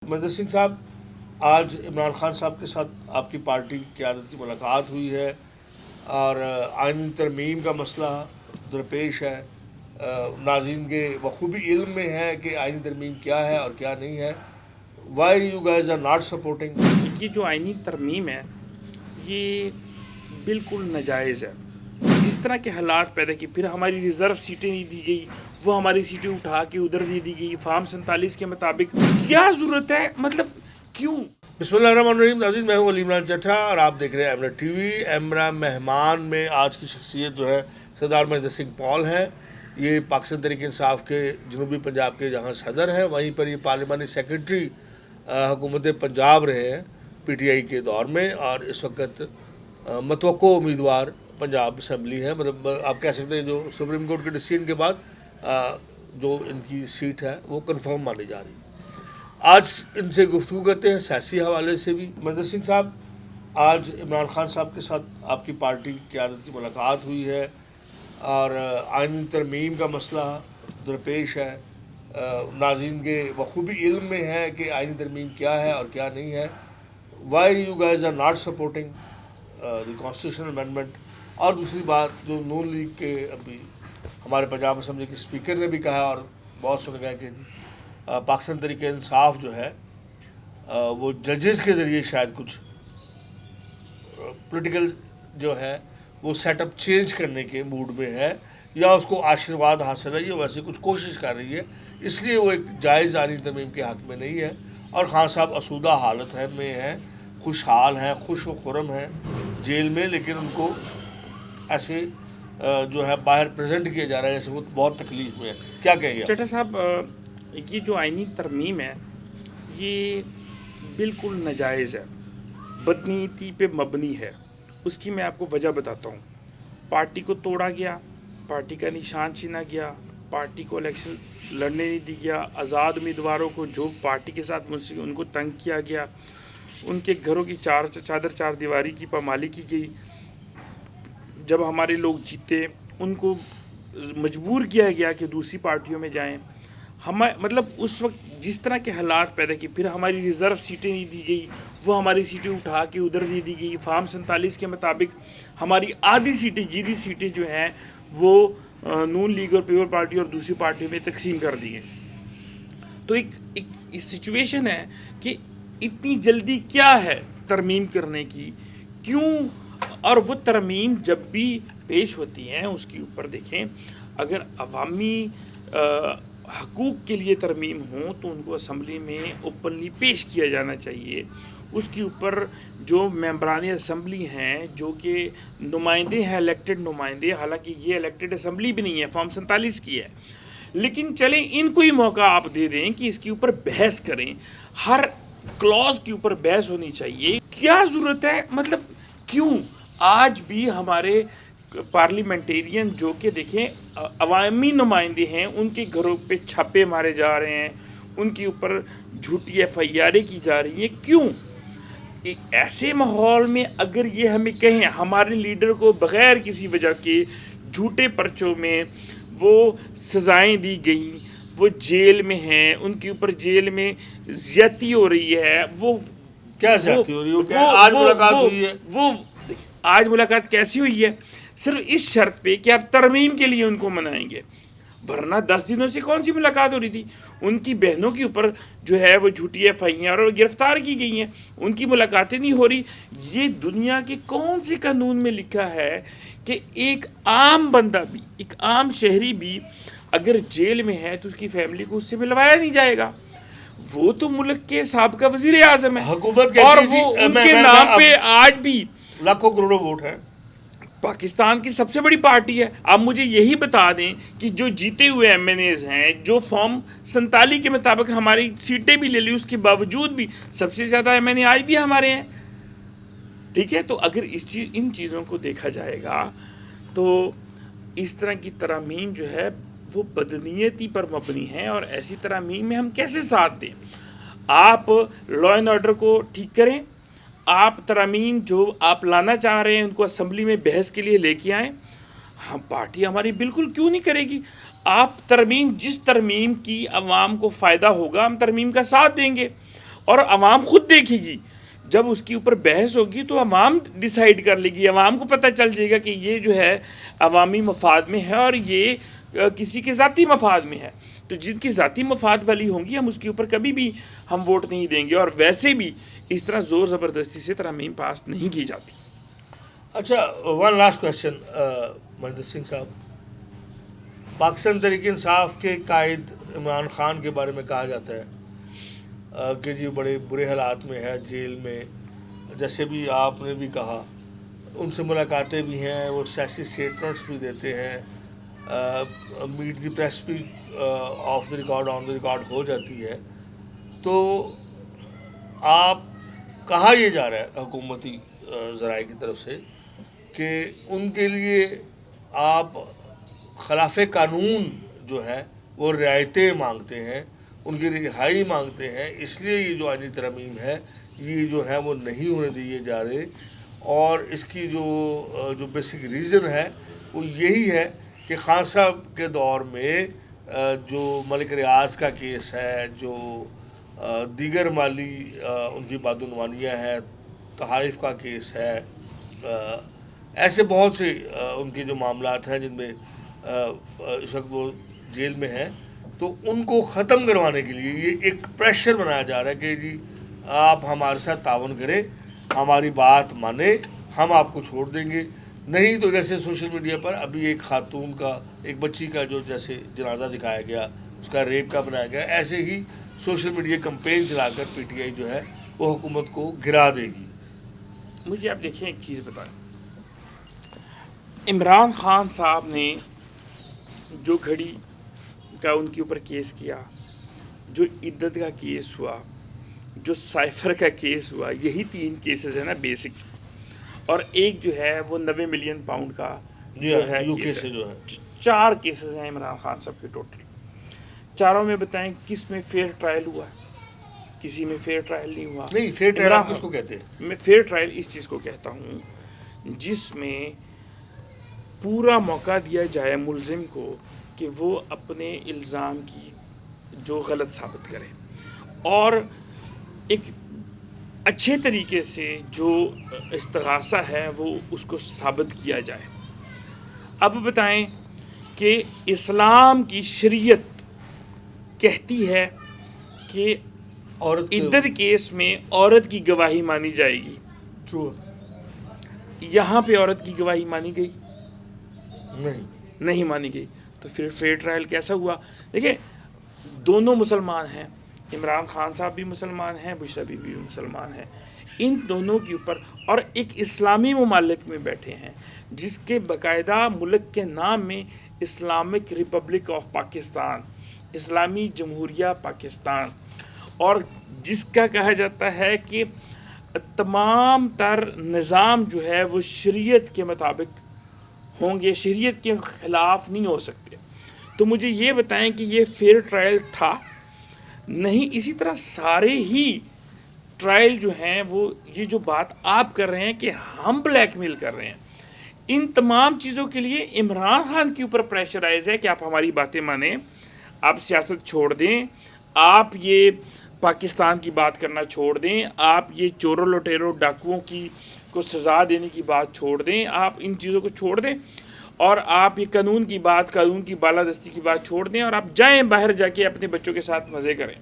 महेंद्र सिंह साहब, आज इमरान खान साहब के साथ आपकी पार्टी की क़यादत की मुलाकात हुई है और आईनी तरमीम का मसला दरपेश है। नाज़रीन के बखूबी इल्म में है कि आईनी तरमीम क्या है और क्या नहीं है। Why you guys are not supporting? ये जो आईनी तरमीम है ये बिल्कुल नाजायज़ है। जिस तरह के हालात पैदा किए, फिर हमारी रिज़र्व सीटें नहीं दी गई, वो हमारी सीटें उठा के उधर दे दी गई फार्म 47 के मुताबिक। क्या ज़रूरत है, मतलब क्यों? बिस्मिल्लाहिर्रहमानिर्रहीम। नाज़रीन, मैं हूँ अली इमरान चट्ठा और आप देख रहे हैं एमरा टीवी। एमरा मेहमान में आज की शख्सियत जो है सरदार महेंद्र सिंह पॉल हैं। ये पाकिस्तान तहरीक इंसाफ के जनूबी पंजाब के जहाँ सदर हैं, वहीं पर ये पार्लिमानी सेक्रेटरी हुकूमत पंजाब रहे हैं PTI के दौर में, और इस वक्त मतवक्को उम्मीदवार पंजाब असम्बली है। मतलब आप कह सकते हैं जो सुप्रीम कोर्ट के डिसीजन के बाद जो इनकी सीट है वो कन्फर्म मानी जा रही है। आज इनसे गुफ्तगू करते हैं सियासी हवाले से भी। महेंद्र सिंह साहब, आज इमरान खान साहब के साथ आपकी पार्टी की क़यादत की मुलाकात हुई है और आईनी तरमीम का मसला दरपेश है। नाज़रीन के बखूबी इल्म में है कि आईनी तरमीम क्या है और क्या नहीं है। Why you guys are not supporting the constitutional amendment. और दूसरी बात, जो नून लीग के अभी हमारे पंजाब असम्बली के स्पीकर ने भी कहा और बहुत से कहा कि पाकिस्तान तहरीक इंसाफ जो है वो जजेस के ज़रिए शायद कुछ पॉलिटिकल जो है वो सेटअप चेंज करने के मूड में है, या उसको आशीर्वाद हासिल है, ये वैसे कुछ कोशिश कर रही है, इसलिए वो एक जायज़ आईनी तरमीम के हक़ में नहीं है। और खान साहब असूदा हालत है में हैं, खुशहाल हैं, खुश व खुरम हैं जेल में, लेकिन उनको ऐसे जो है बाहर प्रेजेंट किया जा रहा है जैसे वो बहुत तकलीफ में है। क्या कहेंगे चट्टा साहब, ये जो आईनी तरमीम है ये बिल्कुल नाजायज़ है, बदनीयती पे मबनी है। उसकी मैं आपको वजह बताता हूँ। पार्टी को तोड़ा गया, पार्टी का निशान छीना गया, पार्टी को इलेक्शन लड़ने नहीं दिया गया, आज़ाद उम्मीदवारों को जो पार्टी के साथ मुझसे उनको तंग किया गया, उनके घरों की चादर चार दीवारी की पामाली की गई। जब हमारे लोग जीते उनको मजबूर किया गया कि दूसरी पार्टियों में जाएं। मतलब उस वक्त जिस तरह के हालात पैदा किए, फिर हमारी रिज़र्व सीटें नहीं दी गई, वो हमारी सीटें उठा के उधर दे दी गई फार्म 47 के मुताबिक। हमारी आधी सीटें जीदी सीटें जो हैं वो नून लीग और पीपल पार्टी और दूसरी पार्टियों में तकसीम कर दी हैं। तो एक सिचुएशन है कि इतनी जल्दी क्या है तरमीम करने की, क्यों? और वो तरमीम जब भी पेश होती हैं उसके ऊपर देखें, अगर अवामी हकूक़ के लिए तरमीम हो तो उनको असम्बली में ओपनली पेश किया जाना चाहिए। उसके ऊपर जो मेंबरान असम्बली हैं, जो कि नुमाइंदे हैं, इलेक्टेड नुमाइंदे, हालांकि ये इलेक्टेड असम्बली भी नहीं है, फॉर्म 47 की है, लेकिन चलें इनको ही मौका आप दे दें कि इसके ऊपर बहस करें। हर क्लॉज के ऊपर बहस होनी चाहिए। क्या ज़रूरत है, मतलब क्यों? आज भी हमारे पार्लियामेंटेरियन जो कि देखें अवामी नुमाइंदे हैं, उनके घरों पे छापे मारे जा रहे हैं, उनके ऊपर झूठी FIR की जा रही है। क्यों? ऐसे माहौल में अगर ये हमें कहें हमारे लीडर को बग़ैर किसी वजह के झूठे पर्चों में वो सज़ाएं दी गई, वो जेल में हैं, उनके ऊपर जेल में ज़्यादती हो रही है, वो क्या ज़्यादती हो रही है? आज मुलाकात हुई है, वो आज मुलाकात कैसी हुई है? सिर्फ इस शर्त पे कि आप तरमीम के लिए उनको मनाएंगे, वरना 10 दिनों से कौन सी मुलाकात हो रही थी? उनकी बहनों के ऊपर जो है वो झूठी FIR और गिरफ्तार की गई हैं, उनकी मुलाकातें नहीं हो रही। ये दुनिया के कौन से कानून में लिखा है कि एक आम बंदा भी, एक आम शहरी भी अगर जेल में है तो उसकी फैमिली को उससे मिलवाया नहीं जाएगा? वो तो मुल्क के साबिक़ा वज़ीर आज़म है हुकूमत और वो उनके नाम पे आज भी लाखों करोड़ों वोट है। पाकिस्तान की सबसे बड़ी पार्टी है। आप मुझे यही बता दें कि जो जीते हुए MNAs हैं, जो फॉर्म 47 के मुताबिक हमारी सीटें भी ले ली, उसके बावजूद भी सबसे ज़्यादा MNA आज भी हमारे हैं। ठीक है, तो अगर इन चीज़ों को देखा जाएगा तो इस तरह की तरमीम जो है वो बदनीयती पर मबनी है, और ऐसी तरमीम में हम कैसे साथ दें? आप लॉ एंड ऑर्डर को ठीक करें, आप तरमीम जो आप लाना चाह रहे हैं उनको असम्बली में बहस के लिए लेके आएँ। हम पार्टी हमारी बिल्कुल क्यों नहीं करेगी। आप तरमीम, जिस तरमीम की अवाम को फ़ायदा होगा हम तरमीम का साथ देंगे। اور عوام خود دیکھے گی. جب اس کے اوپر بحث ہوگی تو عوام ڈیسائیڈ کر لے گی, عوام کو پتہ چل جائے گا کہ یہ جو ہے عوامی مفاد میں ہے اور یہ کسی کے ذاتی مفاد میں ہے. تو جن کی ذاتی مفاد والی ہوں گی ہم اس کے اوپر کبھی بھی ہم ووٹ نہیں دیں گے, اور ویسے بھی اس طرح زور زبردستی سے ترامیم پاس نہیں کی جاتی. اچھا, one last question Mahendra Singh صاحب, پاکستان تحریک انصاف کے قائد عمران خان کے بارے میں کہا جاتا ہے کہ جی بڑے برے حالات میں ہے, جیل میں, جیسے بھی آپ نے بھی کہا, ان سے ملاقاتیں بھی ہیں, وہ سیاسی اسٹیٹمنٹس بھی دیتے ہیں, میٹ دی پریس بھی off the record on the record ہو جاتی ہے. تو آپ کہا یہ جا رہا ہے حکومتی ذرائع کی طرف سے کہ ان کے لیے آپ خلاف قانون جو ہے وہ رعایتیں مانگتے ہیں, ان کی رہائی مانگتے ہیں, اس لیے یہ جو آئینی ترمیم ہے یہ جو ہے وہ نہیں ہونے دیے جا رہے. اور اس کی جو بیسک ریزن ہے وہ یہی ہے کہ خان صاحب کے دور میں جو ملک ریاض کا کیس ہے, جو دیگر مالی ان کی بدعنوانیاں ہیں, تحائف کا کیس ہے, ایسے بہت سے ان کے جو معاملات ہیں جن میں اس وقت وہ جیل میں ہیں, تو ان کو ختم کروانے کے لیے یہ ایک پریشر بنایا جا رہا ہے کہ جی آپ ہمارے ساتھ تعاون کریں, ہماری بات مانیں, ہم آپ کو چھوڑ دیں گے. نہیں تو جیسے سوشل میڈیا پر ابھی ایک خاتون کا, ایک بچی کا جو جیسے جنازہ دکھایا گیا, اس کا ریپ کا بنایا گیا, ایسے ہی سوشل میڈیا کمپین چلا کر پی ٹی آئی جو ہے وہ حکومت کو گرا دے گی. مجھے آپ دیکھیں ایک چیز بتائیں, عمران خان صاحب نے جو گھڑی کا ان کے اوپر کیس کیا, جو عدت کا کیس ہوا, جو سائفر کا کیس ہوا, یہی 3 کیسز ہیں نا بیسک, اور ایک جو ہے وہ 90 ملین پاؤنڈ کا جو ہے کیس ہے. 4 کیسز ہیں عمران خان صاحب کے ٹوٹل. چاروں میں بتائیں کس میں فیئر ٹرائل ہوا؟ کسی میں فیئر ٹرائل نہیں ہوا. نہیں, فیئر ٹرائل آپ کس کو کہتے ہیں؟ میں فیئر ٹرائل اس چیز کو کہتا ہوں جس میں پورا موقع دیا جائے ملزم کو کہ وہ اپنے الزام کی جو غلط ثابت کرے, اور ایک اچھے طریقے سے جو استغاثہ ہے وہ اس کو ثابت کیا جائے. اب بتائیں کہ اسلام کی شریعت کہتی ہے کہ عدت کیس میں عورت کی گواہی مانی جائے گی. یہاں پہ عورت کی گواہی مانی گئی؟ نہیں مانی گئی. تو پھر فیئر ٹرائل کیسا ہوا؟ دیکھیں, دونوں مسلمان ہیں, عمران خان صاحب بھی مسلمان ہیں, بشرا بی بھی مسلمان ہیں. ان دونوں کے اوپر, اور ایک اسلامی ممالک میں بیٹھے ہیں جس کے باقاعدہ ملک کے نام میں اسلامک ریپبلک آف پاکستان, اسلامی جمہوریہ پاکستان, اور جس کا کہا جاتا ہے کہ تمام تر نظام جو ہے وہ شریعت کے مطابق ہوں گے, شریعت کے خلاف نہیں ہو سکتے. تو مجھے یہ بتائیں کہ یہ فیئر ٹرائل تھا؟ نہیں. اسی طرح سارے ہی ٹرائل جو ہیں وہ یہ جو بات آپ کر رہے ہیں کہ ہم بلیک میل کر رہے ہیں, ان تمام چیزوں کے لیے عمران خان کے اوپر پریشرائز ہے کہ آپ ہماری باتیں مانیں, آپ سیاست چھوڑ دیں, آپ یہ پاکستان کی بات کرنا چھوڑ دیں, آپ یہ چوروں لٹیروں ڈاکوؤں کی کو سزا دینے کی بات چھوڑ دیں, آپ ان چیزوں کو چھوڑ دیں, اور آپ یہ قانون کی بات, قانون کی بالادستی کی بات چھوڑ دیں, اور آپ جائیں باہر جا کے اپنے بچوں کے ساتھ مزے کریں.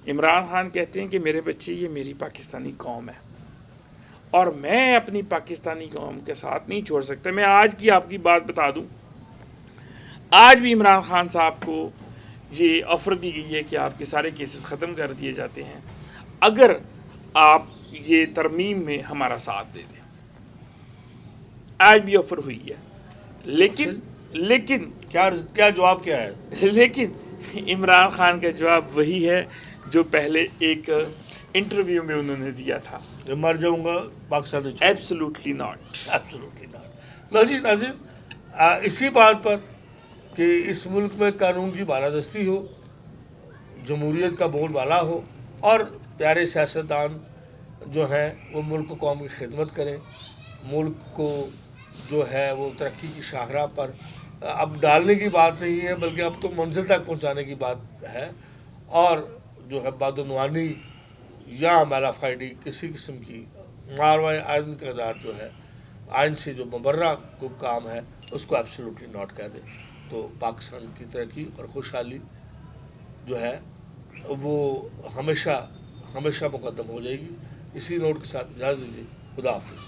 عمران خان کہتے ہیں کہ میرے بچے یہ میری پاکستانی قوم ہے, اور میں اپنی پاکستانی قوم کے ساتھ نہیں چھوڑ سکتا. میں آج کی آپ کی بات بتا دوں, آج بھی عمران خان صاحب کو یہ آفر دی گئی ہے کہ آپ کے سارے کیسز ختم کر دیے جاتے ہیں اگر آپ یہ ترمیم میں ہمارا ساتھ دے دیں. آج بھی آفر ہوئی ہے, لیکن کیا جواب کیا ہے؟ لیکن عمران خان کا جواب وہی ہے جو پہلے ایک انٹرویو میں انہوں نے دیا تھا, مر جاؤں گا پاکستان. Absolutely not. لو جی ناظرین, اسی بات پر کہ اس ملک میں قانون کی بالادستی ہو, جمہوریت کا بول بالا ہو, اور پیارے سیاستدان جو ہیں وہ ملک و قوم کی خدمت کریں, ملک کو جو ہے وہ ترقی کی شاہراہ پر اب ڈالنے کی بات نہیں ہے بلکہ اب تو منزل تک پہنچانے کی بات ہے. اور جو ہے بدعنوانی یا میلا فائڈی کسی قسم کی ماروائے آئین کا دار جو ہے آئین سے جو مبرہ کو کام ہے اس کو ایبسلیوٹلی ناٹ کہہ دے تو پاکستان کی ترقی اور خوشحالی جو ہے وہ ہمیشہ ہمیشہ مقدم ہو جائے گی. اسی نوٹ کے ساتھ اجازت دیجیے. خدا حافظ.